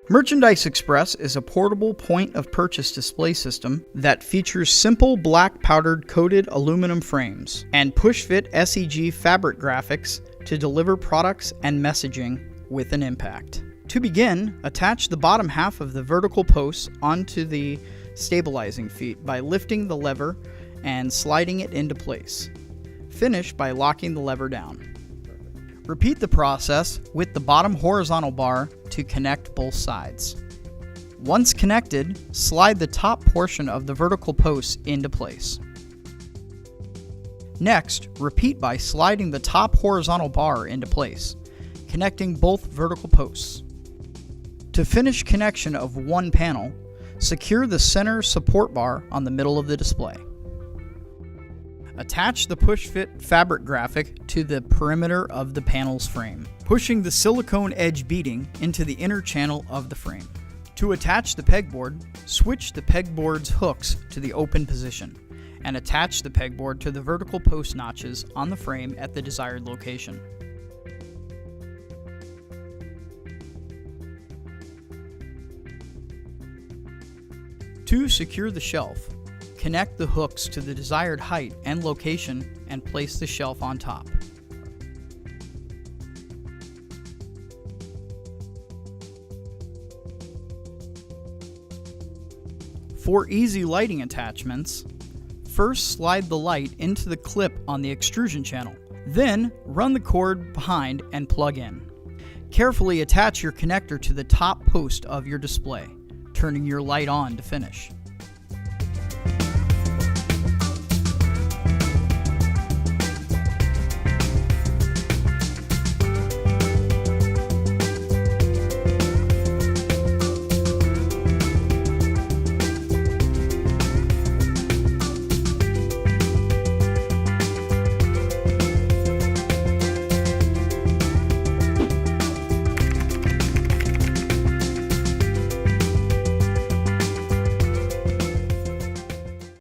Merchandise Express is a portable point-of-purchase display system that features simple black powdered coated aluminum frames and push-fit SEG fabric graphics to deliver products and messaging with an impact. To begin, attach the bottom half of the vertical posts onto the stabilizing feet by lifting the lever and sliding it into place. Finish by locking the lever down. Repeat the process with the bottom horizontal bar to connect both sides. Once connected, slide the top portion of the vertical posts into place. Next, repeat by sliding the top horizontal bar into place, connecting both vertical posts. To finish connection of one panel, secure the center support bar on the middle of the display. Attach the push-fit fabric graphic to the perimeter of the panel's frame, pushing the silicone edge beading into the inner channel of the frame. To attach the pegboard, switch the pegboard's hooks to the open position, and attach the pegboard to the vertical post notches on the frame at the desired location. To secure the shelf, connect the hooks to the desired height and location and place the shelf on top. For easy lighting attachments, first slide the light into the clip on the extrusion channel. Then run the cord behind and plug in. Carefully attach your connector to the top post of your display, turning your light on to finish.